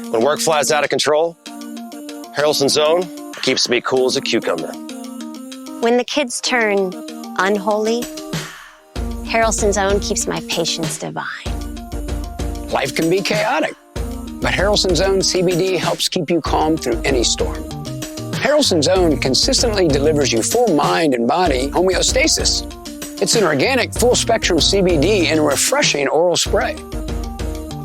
When work flies out of control, Harrelson's Own keeps me cool as a cucumber. When the kids turn unholy, Harrelson's Own keeps my patience divine. Life can be chaotic, but Harrelson's Own CBD helps keep you calm through any storm. Harrelson's Own consistently delivers you full mind and body homeostasis. It's an organic, full-spectrum CBD in a refreshing oral spray.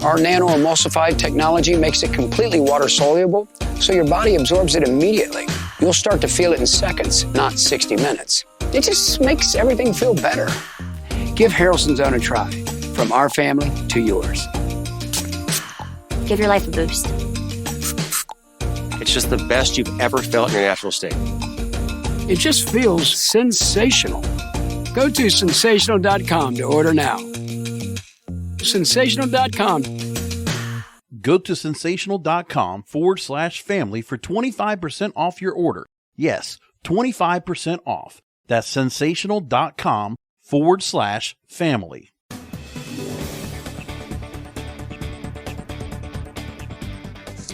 Our nano-emulsified technology makes it completely water-soluble, so your body absorbs it immediately. You'll start to feel it in seconds, not 60 minutes. It just makes everything feel better. Give Harrelson's Own a try, from our family to yours. Give your life a boost. It's just the best you've ever felt in your natural state. It just feels sensational. Go to sensational.com to order now. Sensational.com. Go to sensational.com/family for 25% off your order. Yes, 25% off. That's sensational.com/family.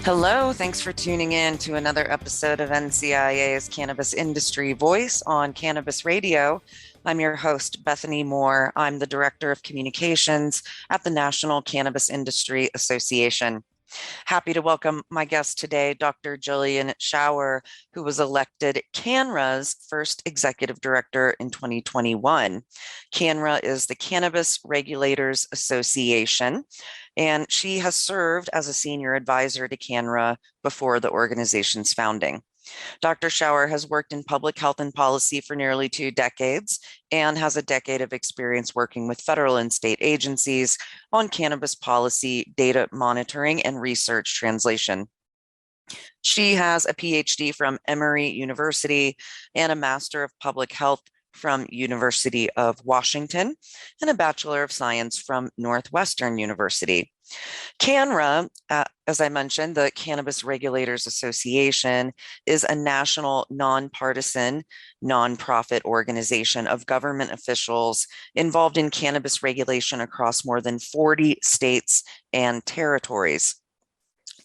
Hello, thanks for tuning in to another episode of NCIA's Cannabis Industry Voice on Cannabis Radio. I'm your host, Bethany Moore. I'm the Director of Communications at the National Cannabis Industry Association. Happy to welcome my guest today, Dr. Gillian Schauer, who was elected CANNRA's first executive director in 2021. CANNRA is the Cannabis Regulators Association, and she has served as a senior advisor to CANNRA before the organization's founding. Dr. Schauer has worked in public health and policy for nearly 2 decades and has a decade of experience working with federal and state agencies on cannabis policy, data monitoring, and research translation. She has a Ph.D. from Emory University and a Master of Public Health from University of Washington and a Bachelor of Science from Northwestern University. CANNRA, as I mentioned, the Cannabis Regulators Association, is a national nonpartisan nonprofit organization of government officials involved in cannabis regulation across more than 40 states and territories.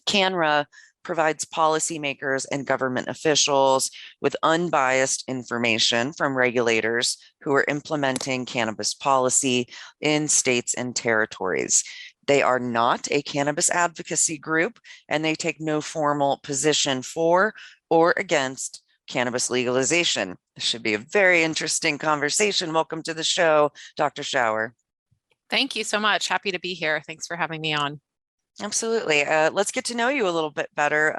CANNRA provides policymakers and government officials with unbiased information from regulators who are implementing cannabis policy in states and territories. They are not a cannabis advocacy group, and they take no formal position for or against cannabis legalization. This should be a very interesting conversation. Welcome to the show, Dr. Schauer. Thank you so much. Happy to be here. Thanks for having me on. Absolutely. Let's get to know you a little bit better.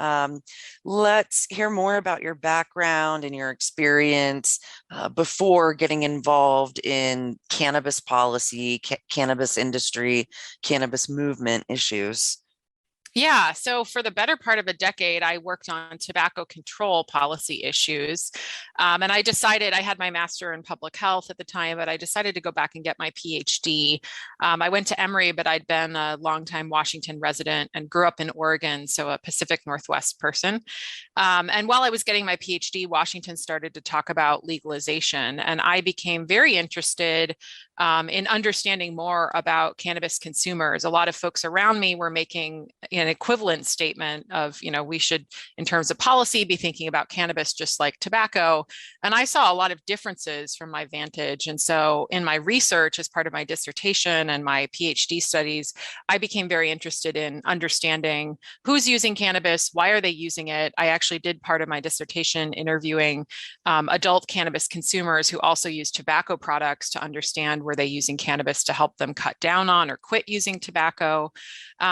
Let's hear more about your background and your experience before getting involved in cannabis policy, cannabis industry, cannabis movement issues. Yeah, so for the better part of a decade, I worked on tobacco control policy issues. And I decided, I had my master in public health at the time, but I decided to go back and get my PhD. I went to Emory, but I'd been a longtime Washington resident and grew up in Oregon, so a Pacific Northwest person. And while I was getting my PhD, Washington started to talk about legalization, and I became very interested in understanding more about cannabis consumers. A lot of folks around me were making an equivalent statement of, we should, in terms of policy, be thinking about cannabis just like tobacco. And I saw a lot of differences from my vantage. And so in my research, as part of my dissertation and my PhD studies, I became very interested in understanding who's using cannabis, why are they using it. I actually did part of my dissertation interviewing adult cannabis consumers who also use tobacco products to understand were they using cannabis to help them cut down on or quit using tobacco.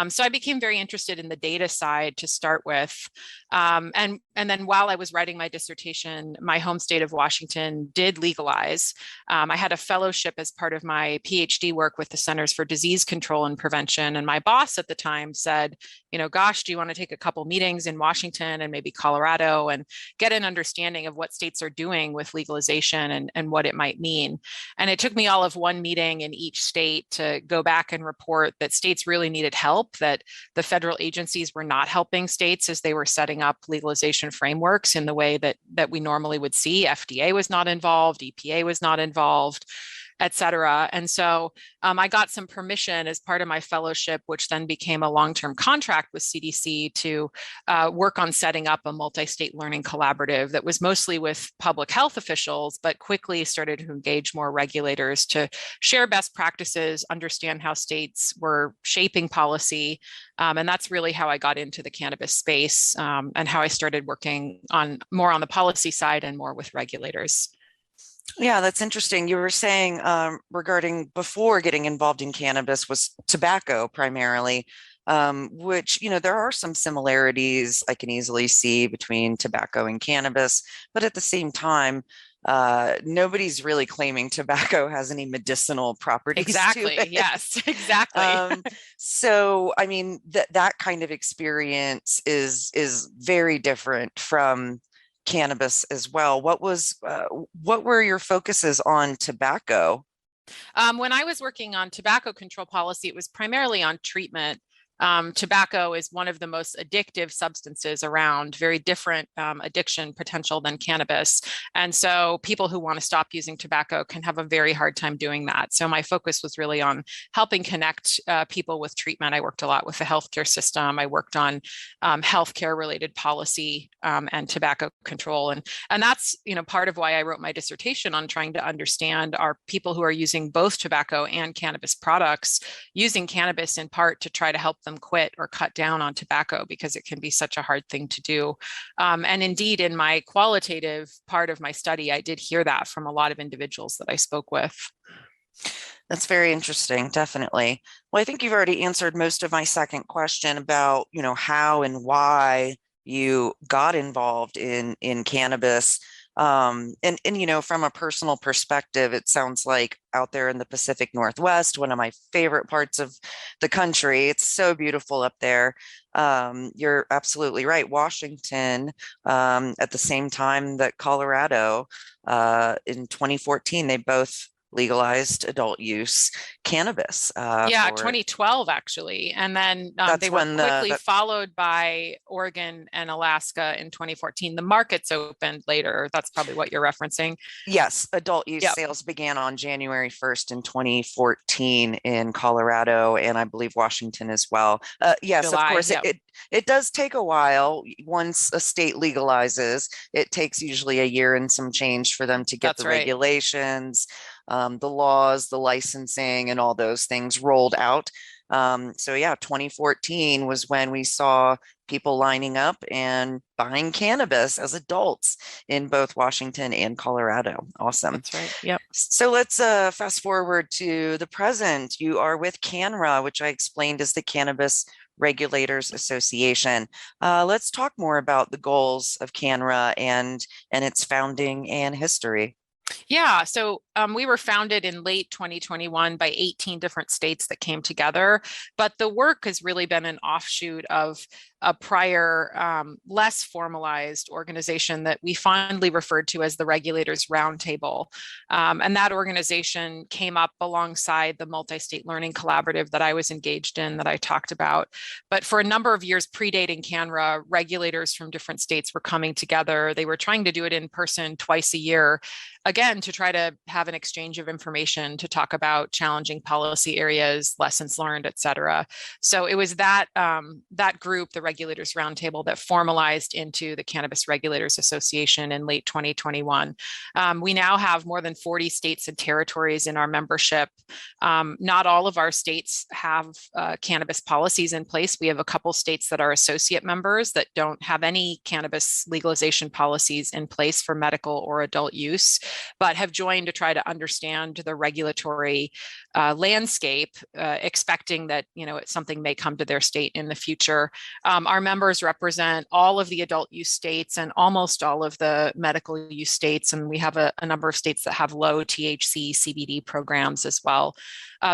So I became very interested in the data side to start with. And then while I was writing my dissertation, my home state of Washington did legalize. I had a fellowship as part of my PhD work with the Centers for Disease Control and Prevention. And my boss at the time said, gosh, do you want to take a couple meetings in Washington and maybe Colorado and get an understanding of what states are doing with legalization and what it might mean? And it took me all of one meeting in each state to go back and report that states really needed help, that the federal agencies were not helping states as they were setting up legalization frameworks in the way that we normally would see. FDA was not involved, EPA was not involved. et cetera. And so I got some permission as part of my fellowship, which then became a long-term contract with CDC to work on setting up a multi-state learning collaborative that was mostly with public health officials, but quickly started to engage more regulators to share best practices, understand how states were shaping policy. And that's really how I got into the cannabis space, and how I started working on more on the policy side and more with regulators. Yeah, that's interesting. You were saying regarding before getting involved in cannabis was tobacco primarily, which, there are some similarities I can easily see between tobacco and cannabis, but at the same time, nobody's really claiming tobacco has any medicinal properties. Exactly. To it. Yes, exactly. So, I mean, that kind of experience is very different from cannabis as well. What were your focuses on tobacco? When I was working on tobacco control policy, it was primarily on treatment. Tobacco is one of the most addictive substances around, very different addiction potential than cannabis. And so people who want to stop using tobacco can have a very hard time doing that. So my focus was really on helping connect people with treatment. I worked a lot with the healthcare system. I worked on healthcare related policy and tobacco control. And that's, part of why I wrote my dissertation on trying to understand, are people who are using both tobacco and cannabis products using cannabis in part to try to help them quit or cut down on tobacco, because it can be such a hard thing to do. And indeed, in my qualitative part of my study, I did hear that from a lot of individuals that I spoke with. That's very interesting, definitely. Well, I think you've already answered most of my second question about, how and why you got involved in cannabis. And from a personal perspective, it sounds like out there in the Pacific Northwest, one of my favorite parts of the country. It's so beautiful up there. You're absolutely right. Washington, at the same time that Colorado, in 2014, they both legalized adult use cannabis. 2012 actually, and then they were quickly followed by Oregon and Alaska in 2014. The markets opened later. That's probably what you're referencing. Yes, adult use sales began on January 1st in 2014 in Colorado, and I believe Washington as well. Yes, July, of course, it does take a while. Once a state legalizes, it takes usually a year and some change for them to get the regulations, the laws, the licensing, and all those things rolled out. 2014 was when we saw people lining up and buying cannabis as adults in both Washington and Colorado. Awesome. That's right. Yep. So let's fast forward to the present. You are with CANNRA, which I explained is the Cannabis Regulators Association. Let's talk more about the goals of CANNRA and its founding and history. Yeah, so we were founded in late 2021 by 18 different states that came together, but the work has really been an offshoot of a prior, less formalized organization that we fondly referred to as the Regulators Roundtable. And that organization came up alongside the multi-state learning collaborative that I was engaged in, that I talked about. But for a number of years predating CANNRA, regulators from different states were coming together. They were trying to do it in person twice a year, again, to try to have an exchange of information, to talk about challenging policy areas, lessons learned, et cetera. So it was that group, the Regulators Roundtable, that formalized into the Cannabis Regulators Association in late 2021. We now have more than 40 states and territories in our membership. Not all of our states have cannabis policies in place. We have a couple states that are associate members that don't have any cannabis legalization policies in place for medical or adult use, but have joined to try to understand the regulatory landscape, expecting that something may come to their state in the future. Our members represent all of the adult use states and almost all of the medical use states, and we have a number of states that have low THC CBD programs as well.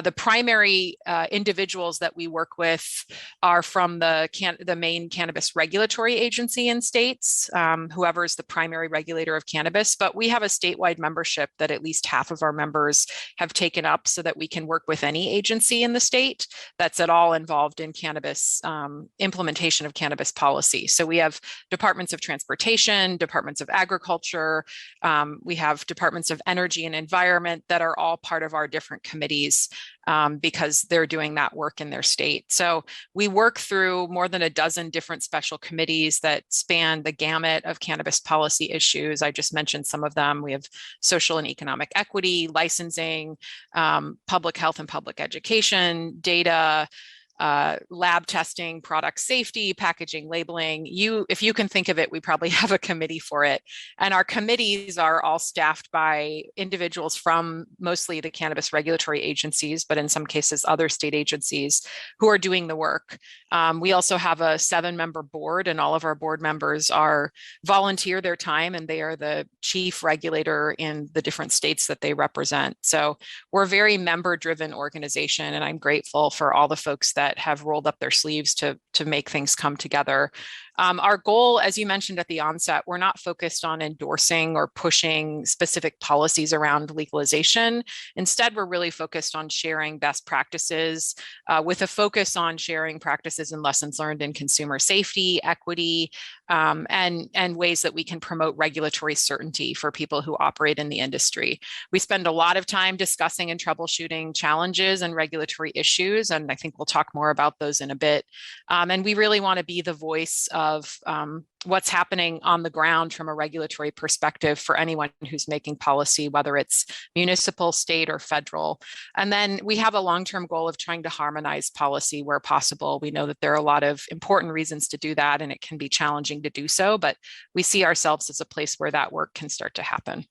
The primary individuals that we work with are from the main cannabis regulatory agency in states, whoever is the primary regulator of cannabis, but we have a statewide membership that at least half of our members have taken up so that we can work with any agency in the state that's at all involved in cannabis implementation of cannabis policy. So we have departments of transportation, departments of agriculture, we have departments of energy and environment that are all part of our different committees because they're doing that work in their state. So we work through more than a dozen different special committees that span the gamut of cannabis policy issues. I just mentioned some of them. We have social and economic equity, licensing, public health and public education, data, lab testing, product safety, packaging, labeling. If you can think of it, we probably have a committee for it. And our committees are all staffed by individuals from mostly the cannabis regulatory agencies, but in some cases, other state agencies who are doing the work. We also have a 7-member board, and all of our board members volunteer their time, and they are the chief regulator in the different states that they represent. So we're a very member-driven organization, and I'm grateful for all the folks that have rolled up their sleeves to make things come together. Our goal, as you mentioned at the onset, we're not focused on endorsing or pushing specific policies around legalization. Instead, we're really focused on sharing best practices with a focus on sharing practices and lessons learned in consumer safety, equity, and ways that we can promote regulatory certainty for people who operate in the industry. We spend a lot of time discussing and troubleshooting challenges and regulatory issues, and I think we'll talk more about those in a bit. And we really want to be the voice of what's happening on the ground from a regulatory perspective for anyone who's making policy, whether it's municipal, state, or federal. And then we have a long-term goal of trying to harmonize policy where possible. We know that there are a lot of important reasons to do that, and it can be challenging to do so, but we see ourselves as a place where that work can start to happen.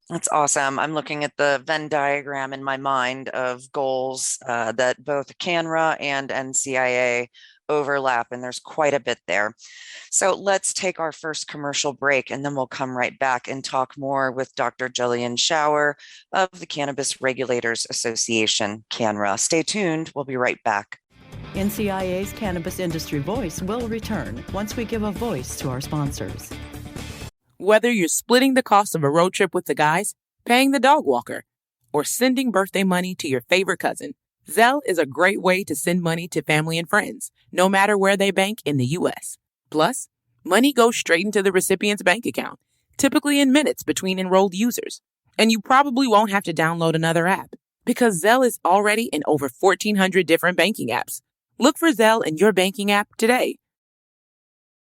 That's awesome. I'm looking at the Venn diagram in my mind of goals that both CANNRA and NCIA overlap, and there's quite a bit there. So let's take our first commercial break, and then we'll come right back and talk more with Dr. Gillian Schauer of the Cannabis Regulators Association, CANNRA. Stay tuned. We'll be right back. NCIA's Cannabis Industry Voice will return once we give a voice to our sponsors. Whether you're splitting the cost of a road trip with the guys, paying the dog walker, or sending birthday money to your favorite cousin, Zelle is a great way to send money to family and friends, no matter where they bank in the U.S. Plus, money goes straight into the recipient's bank account, typically in minutes between enrolled users. And you probably won't have to download another app, because Zelle is already in over 1,400 different banking apps. Look for Zelle in your banking app today.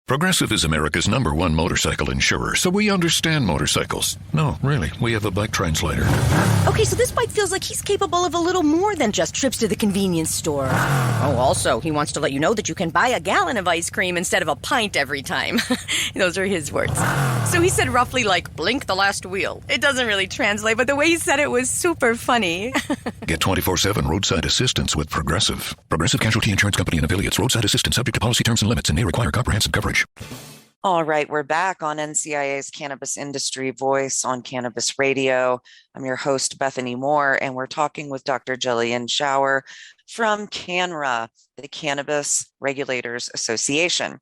Progressive is America's #1 motorcycle insurer, so we understand motorcycles. No, really, we have a bike translator. Okay, so this bike feels like he's capable of a little more than just trips to the convenience store. Oh, also, he wants to let you know that you can buy a gallon of ice cream instead of a pint every time. Those are his words. So he said roughly like, blink the last wheel. It doesn't really translate, but the way he said it was super funny. Get 24/7 roadside assistance with Progressive. Progressive Casualty Insurance Company and affiliates. Roadside assistance subject to policy terms and limits and may require comprehensive coverage. All right, we're back on NCIA's Cannabis Industry Voice on Cannabis Radio. I'm your host, Bethany Moore, and we're talking with Dr. Gillian Schauer from CANNRA, the Cannabis Regulators Association.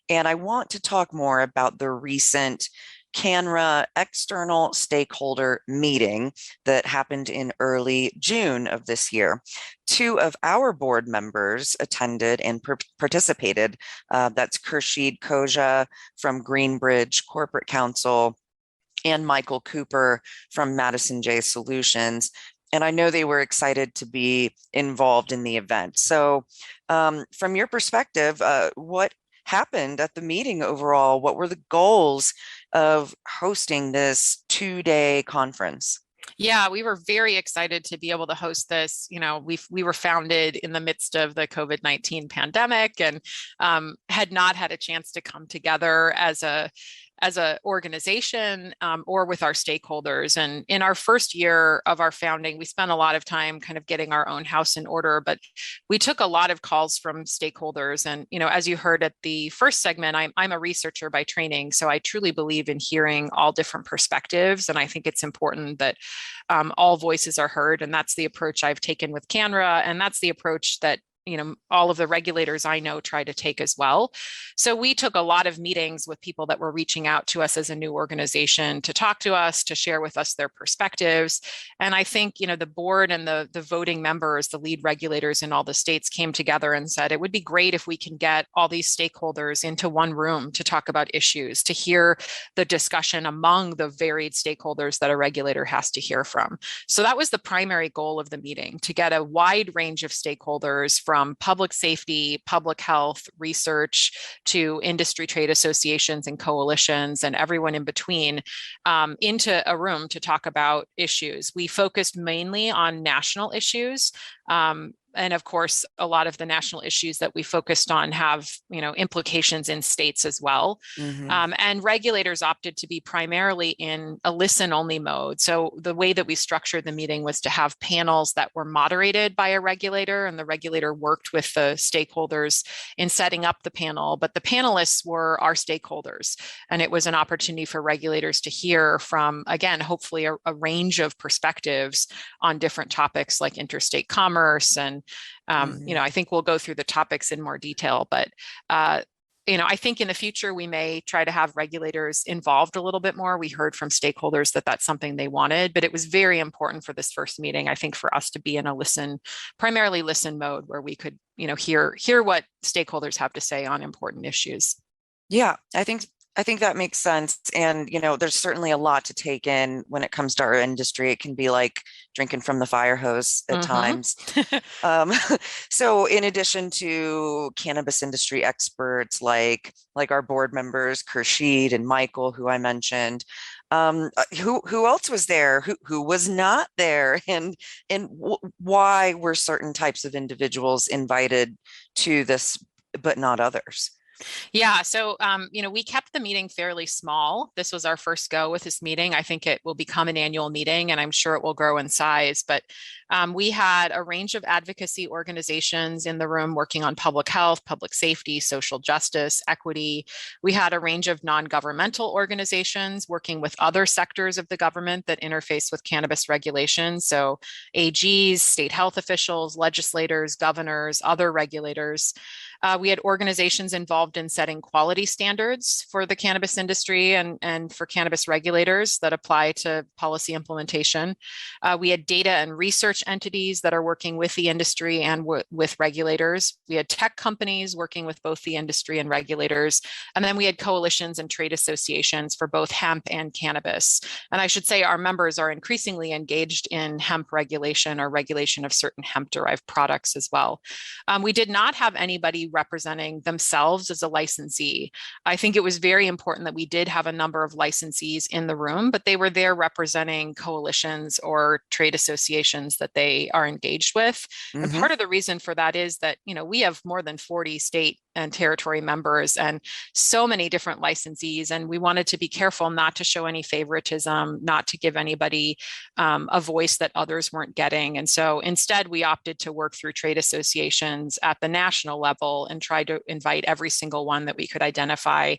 And I want to talk more about the recent CANNRA external stakeholder meeting that happened in early June of this year. 2 of our board members attended and participated. That's Khurshid Khoja from Greenbridge Corporate Counsel and Michael Cooper from Madison J Solutions. And I know they were excited to be involved in the event. So from your perspective, what happened at the meeting overall? What were the goals of hosting this 2-day conference? Yeah, we were very excited to be able to host this. You know, we were founded in the midst of the COVID-19 pandemic and had not had a chance to come together as a organization or with our stakeholders. And in our first year of our founding, we spent a lot of time kind of getting our own house in order, but we took a lot of calls from stakeholders. And, you know, as you heard at the first segment, I'm a researcher by training, so I truly believe in hearing all different perspectives. And I think it's important that all voices are heard. And that's the approach I've taken with CANNRA. And that's the approach that all of the regulators I know try to take as well. So we took a lot of meetings with people that were reaching out to us as a new organization to talk to us, to share with us their perspectives. And I think, the board and the voting members, the lead regulators in all the states came together and said, it would be great if we can get all these stakeholders into one room to talk about issues, to hear the discussion among the varied stakeholders that a regulator has to hear from. So that was the primary goal of the meeting, to get a wide range of stakeholders from public safety, public health, research, to industry trade associations and coalitions and everyone in between into a room to talk about issues. We focused mainly on national issues. And of course, a lot of the national issues that we focused on have, implications in states as well. Mm-hmm. And regulators opted to be primarily in a listen-only mode. So the way that we structured the meeting was to have panels that were moderated by a regulator, and the regulator worked with the stakeholders in setting up the panel. But the panelists were our stakeholders, and it was an opportunity for regulators to hear from, again, hopefully a range of perspectives on different topics like interstate commerce. And I think we'll go through the topics in more detail, but I think in the future, we may try to have regulators involved a little bit more. We heard from stakeholders that that's something they wanted, but it was very important for this first meeting, I think, for us to be in a primarily listen mode, where we could, hear what stakeholders have to say on important issues. Yeah, I think that makes sense. And, there's certainly a lot to take in when it comes to our industry. It can be like drinking from the fire hose at times. So in addition to cannabis industry experts, like our board members, Khurshid and Michael, who I mentioned, who else was there? Who was not there? And why were certain types of individuals invited to this, but not others? Yeah. So, we kept the meeting fairly small. This was our first go with this meeting. I think it will become an annual meeting, and I'm sure it will grow in size. But we had a range of advocacy organizations in the room working on public health, public safety, social justice, equity. We had a range of non-governmental organizations working with other sectors of the government that interface with cannabis regulation. So AGs, state health officials, legislators, governors, other regulators. We had organizations involved in setting quality standards for the cannabis industry and for cannabis regulators that apply to policy implementation. We had data and research entities that are working with the industry and with regulators. We had tech companies working with both the industry and regulators. And then we had coalitions and trade associations for both hemp and cannabis. And I should say our members are increasingly engaged in hemp regulation or regulation of certain hemp-derived products as well. We did not have anybody representing themselves as a licensee. I think it was very important that we did have a number of licensees in the room, but they were there representing coalitions or trade associations that they are engaged with. Mm-hmm. And part of the reason for that is that, we have more than 40 state and territory members and so many different licensees. And we wanted to be careful not to show any favoritism, not to give anybody a voice that others weren't getting. And so instead, we opted to work through trade associations at the national level and try to invite every single one that we could identify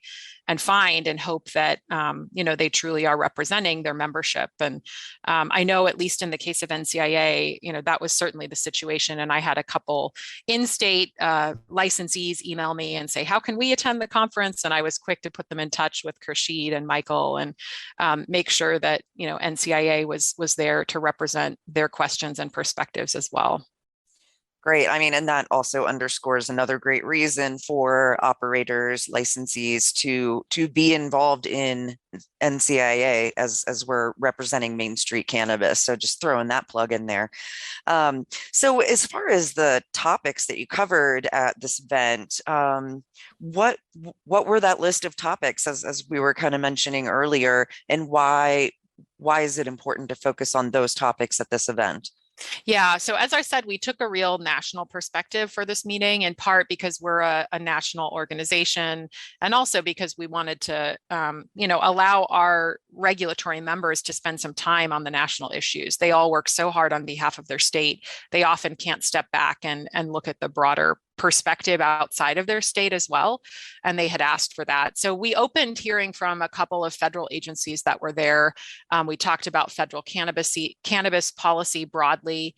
and find, and hope that, they truly are representing their membership. And I know, at least in the case of NCIA, that was certainly the situation. And I had a couple in-state licensees email me and say, how can we attend the conference? And I was quick to put them in touch with Khurshid and Michael and make sure that, NCIA was there to represent their questions and perspectives as well. Great. I mean, and that also underscores another great reason for operators, licensees to be involved in NCIA as we're representing Main Street cannabis. So just throwing that plug in there. So as far as the topics that you covered at this event, what were that list of topics as we were kind of mentioning earlier, and why is it important to focus on those topics at this event? Yeah. So as I said, we took a real national perspective for this meeting, in part because we're a national organization, and also because we wanted to, allow our regulatory members to spend some time on the national issues. They all work so hard on behalf of their state. They often can't step back and look at the broader perspective outside of their state as well. And they had asked for that. So we opened hearing from a couple of federal agencies that were there. We talked about federal cannabis policy broadly.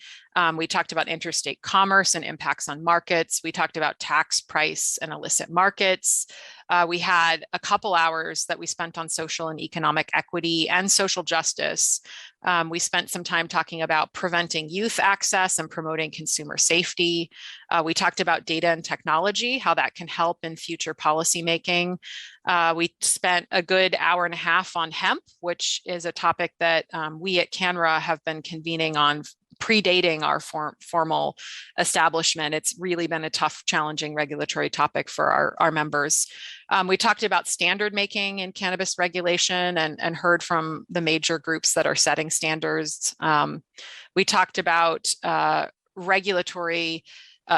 We talked about interstate commerce and impacts on markets. We talked about tax, price, and illicit markets. We had a couple hours that we spent on social and economic equity and social justice. We spent some time talking about preventing youth access and promoting consumer safety. We talked about data and technology, how that can help in future policymaking. We spent a good hour and a half on hemp, which is a topic that we at CANNRA have been convening on predating our formal establishment. It's really been a tough, challenging regulatory topic for our members. We talked about standard making in cannabis regulation and heard from the major groups that are setting standards. We talked about regulatory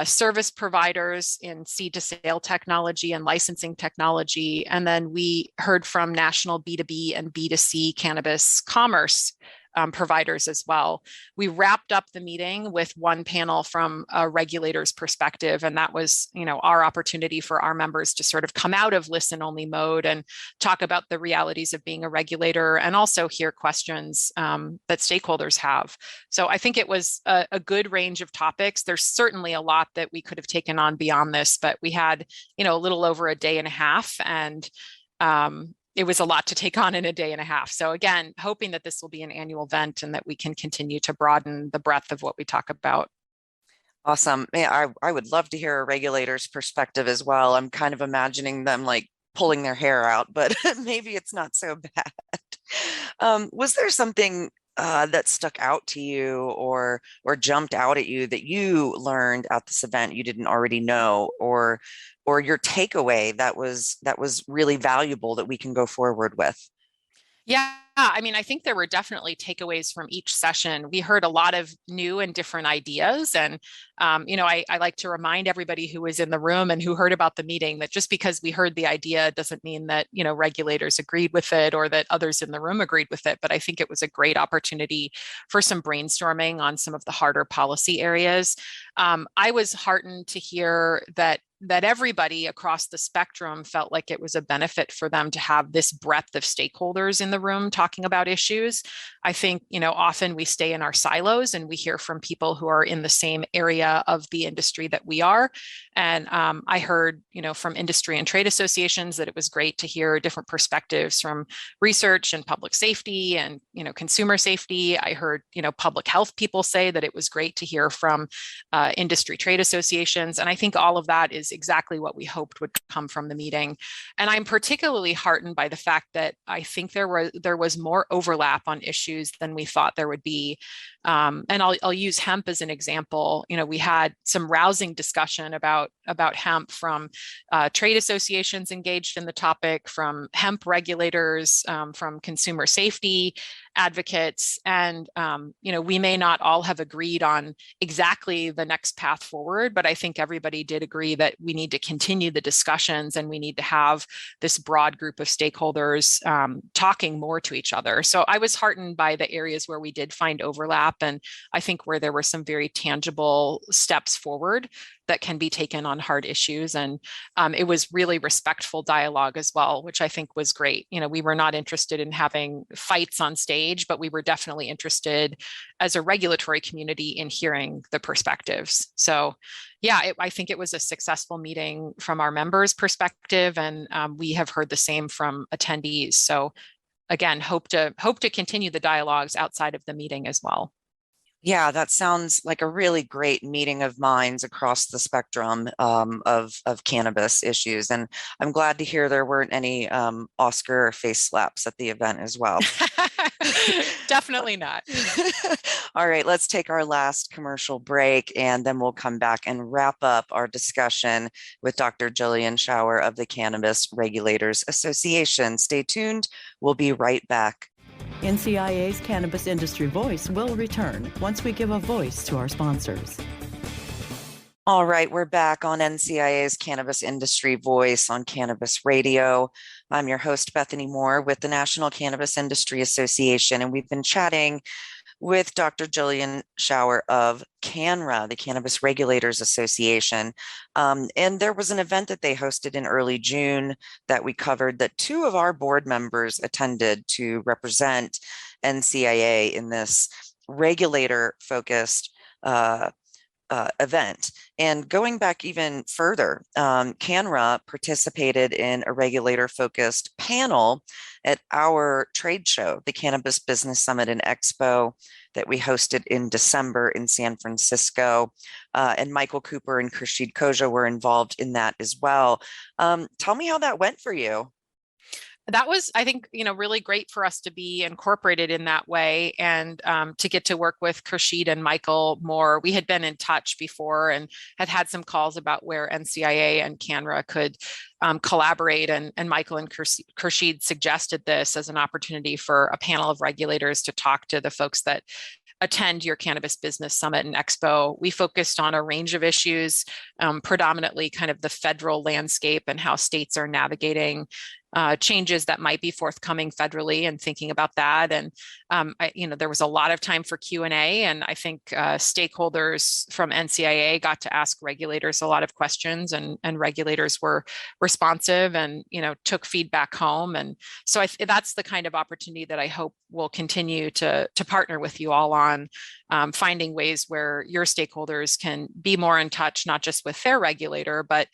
service providers in seed to sale technology and licensing technology. And then we heard from national B2B and B2C cannabis commerce providers as well. We wrapped up the meeting with one panel from a regulator's perspective, and that was, our opportunity for our members to sort of come out of listen-only mode and talk about the realities of being a regulator, and also hear questions that stakeholders have. So I think it was a good range of topics. There's certainly a lot that we could have taken on beyond this, but we had, a little over a day and a half, and it was a lot to take on in a day and a half. So again, hoping that this will be an annual event and that we can continue to broaden the breadth of what we talk about. Awesome. Yeah, I would love to hear a regulator's perspective as well. I'm kind of imagining them like pulling their hair out, but maybe it's not so bad. Was there something that stuck out to you or jumped out at you that you learned at this event you didn't already know, or your takeaway that was really valuable that we can go forward with? Yeah, I think there were definitely takeaways from each session. We heard a lot of new and different ideas. And, I like to remind everybody who was in the room and who heard about the meeting that just because we heard the idea doesn't mean that, regulators agreed with it or that others in the room agreed with it. But I think it was a great opportunity for some brainstorming on some of the harder policy areas. I was heartened to hear that everybody across the spectrum felt like it was a benefit for them to have this breadth of stakeholders in the room talking about issues. I think, often we stay in our silos and we hear from people who are in the same area of the industry that we are. And I heard, from industry and trade associations that it was great to hear different perspectives from research and public safety and, consumer safety. I heard, public health people say that it was great to hear from industry trade associations. And I think all of that is exactly what we hoped would come from the meeting. And I'm particularly heartened by the fact that I think there was more overlap on issues than we thought there would be. And I'll use hemp as an example. We had some rousing discussion about hemp from trade associations engaged in the topic, from hemp regulators, from consumer safety advocates. And, we may not all have agreed on exactly the next path forward, but I think everybody did agree that we need to continue the discussions and we need to have this broad group of stakeholders talking more to each other. So I was heartened by the areas where we did find overlap. And I think where there were some very tangible steps forward that can be taken on hard issues. And it was really respectful dialogue as well, which I think was great. We were not interested in having fights on stage, but we were definitely interested as a regulatory community in hearing the perspectives. So yeah, I think it was a successful meeting from our members' perspective, and we have heard the same from attendees. So again, hope to continue the dialogues outside of the meeting as well. Yeah, that sounds like a really great meeting of minds across the spectrum of cannabis issues. And I'm glad to hear there weren't any Oscar face slaps at the event as well. Definitely not. All right, let's take our last commercial break, and then we'll come back and wrap up our discussion with Dr. Gillian Schauer of the Cannabis Regulators Association. Stay tuned. We'll be right back. NCIA's Cannabis Industry Voice will return once we give a voice to our sponsors. All right, we're back on NCIA's Cannabis Industry Voice on Cannabis Radio. I'm your host, Bethany Moore, with the National Cannabis Industry Association, and we've been chatting with Dr. Gillian Schauer of CANNRA, the Cannabis Regulators Association. And there was an event that they hosted in early June that we covered that two of our board members attended to represent NCIA in this regulator-focused event. And going back even further, CANNRA participated in a regulator-focused panel at our trade show, the Cannabis Business Summit and Expo that we hosted in December in San Francisco. And Michael Cooper and Khurshid Khoja were involved in that as well. Tell me how that went for you. That was, I think, really great for us to be incorporated in that way, and to get to work with Khurshid and Michael more. We had been in touch before and had some calls about where NCIA and CANNRA could collaborate, and Michael and Khurshid suggested this as an opportunity for a panel of regulators to talk to the folks that attend your Cannabis Business Summit and Expo. We focused on a range of issues, predominantly kind of the federal landscape and how states are navigating changes that might be forthcoming federally, and thinking about that. And there was a lot of time for Q&A, and I think stakeholders from NCIA got to ask regulators a lot of questions, and regulators were responsive and took feedback home. And so that's the kind of opportunity that I hope will continue to partner with you all on, finding ways where your stakeholders can be more in touch, not just with their regulator, but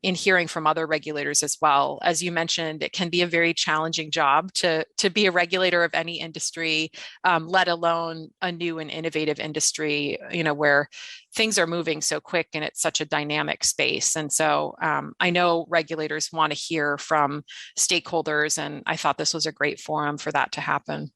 in hearing from other regulators as well. As you mentioned, it can be a very challenging job to be a regulator of any industry, let alone a new and innovative industry, where things are moving so quick and it's such a dynamic space. And so I know regulators want to hear from stakeholders, and I thought this was a great forum for that to happen.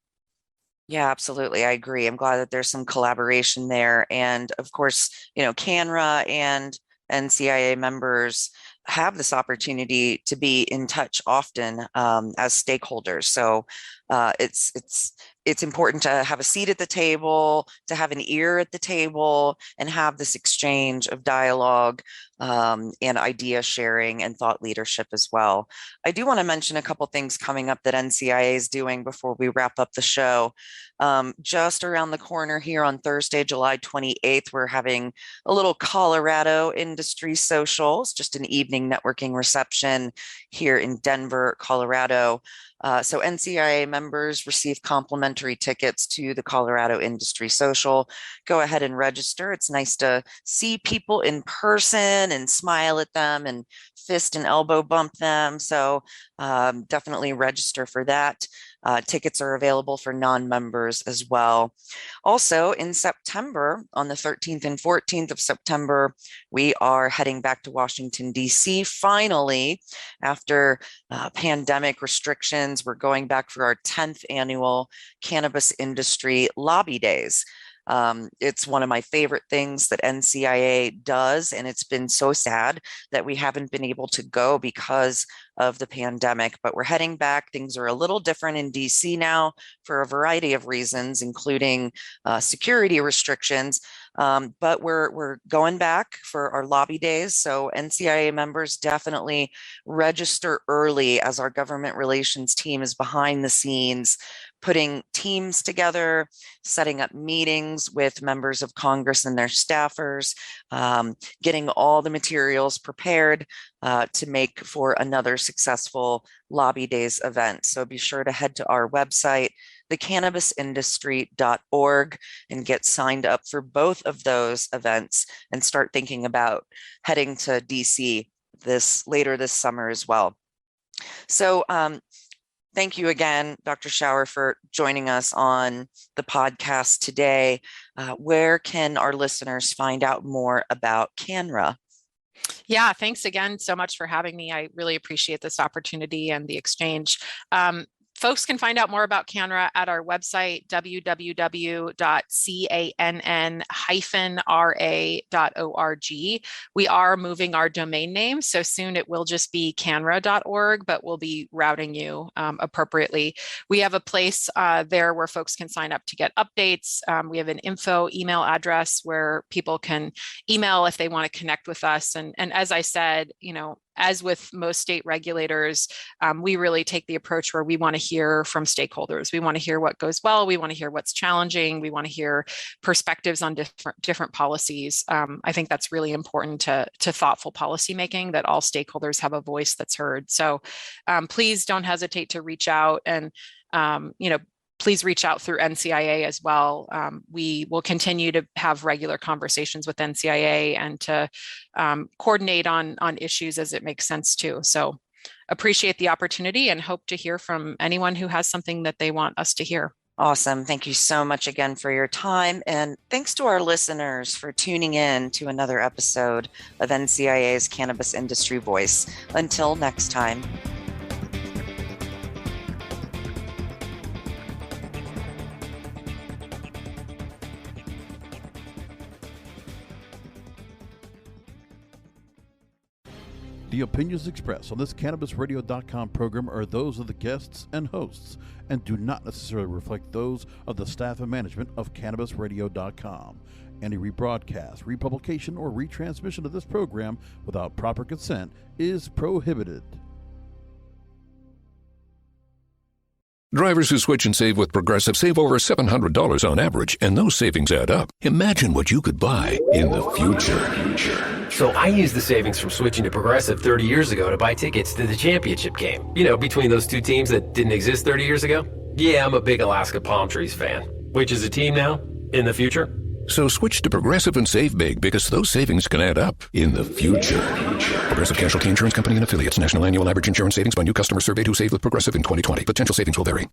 Yeah, absolutely. I agree. I'm glad that there's some collaboration there. And of course, CANNRA and NCIA members have this opportunity to be in touch often as stakeholders. So it's important to have a seat at the table, to have an ear at the table, and have this exchange of dialogue and idea sharing and thought leadership as well. I do want to mention a couple things coming up that NCIA is doing before we wrap up the show. Just around the corner here on Thursday, July 28th, we're having a little Colorado Industry Socials, just an evening networking reception here in Denver, Colorado. So NCIA members receive complimentary tickets to the Colorado Industry Social. Go ahead and register. It's nice to see people in person and smile at them and fist and elbow bump them. So definitely register for that. Tickets are available for non-members as well. Also in September, on the 13th and 14th of September, we are heading back to Washington, D.C. Finally, after pandemic restrictions, we're going back for our 10th annual Cannabis Industry Lobby Days. It's one of my favorite things that NCIA does, and it's been so sad that we haven't been able to go because of the pandemic, but we're heading back. Things are a little different in DC now for a variety of reasons, including security restrictions, but we're going back for our lobby days. So NCIA members definitely register early, as our government relations team is behind the scenes putting teams together, setting up meetings with members of Congress and their staffers, getting all the materials prepared to make for another successful Lobby Days event. So be sure to head to our website, thecannabisindustry.org, and get signed up for both of those events and start thinking about heading to DC later this summer as well. So thank you again, Dr. Schauer, for joining us on the podcast today. Where can our listeners find out more about CANNRA? Yeah, thanks again so much for having me. I really appreciate this opportunity and the exchange. Folks can find out more about CANNRA at our website, www.cann-ra.org. We are moving our domain name, so soon it will just be cannra.org, but we'll be routing you appropriately. We have a place there where folks can sign up to get updates. We have an info email address where people can email if they want to connect with us. And as I said, as with most state regulators, we really take the approach where we want to hear from stakeholders. We want to hear what goes well. We want to hear what's challenging. We want to hear perspectives on different policies. I think that's really important to thoughtful policymaking, that all stakeholders have a voice that's heard. So please don't hesitate to reach out and please reach out through NCIA as well. We will continue to have regular conversations with NCIA and to coordinate on issues as it makes sense too. So appreciate the opportunity and hope to hear from anyone who has something that they want us to hear. Awesome. Thank you so much again for your time. And thanks to our listeners for tuning in to another episode of NCIA's Cannabis Industry Voice. Until next time. The opinions expressed on this CannabisRadio.com program are those of the guests and hosts and do not necessarily reflect those of the staff and management of CannabisRadio.com. Any rebroadcast, republication, or retransmission of this program without proper consent is prohibited. Drivers who switch and save with Progressive save over $700 on average, and those savings add up. Imagine what you could buy in the future. So I used the savings from switching to Progressive 30 years ago to buy tickets to the championship game. You know, between those two teams that didn't exist 30 years ago. Yeah, I'm a big Alaska Palm Trees fan. Which is a team now? In the future? So switch to Progressive and save big, because those savings can add up in the future. Progressive Casualty Insurance Company and affiliates. National annual average insurance savings by new customer surveyed who saved with Progressive in 2020. Potential savings will vary.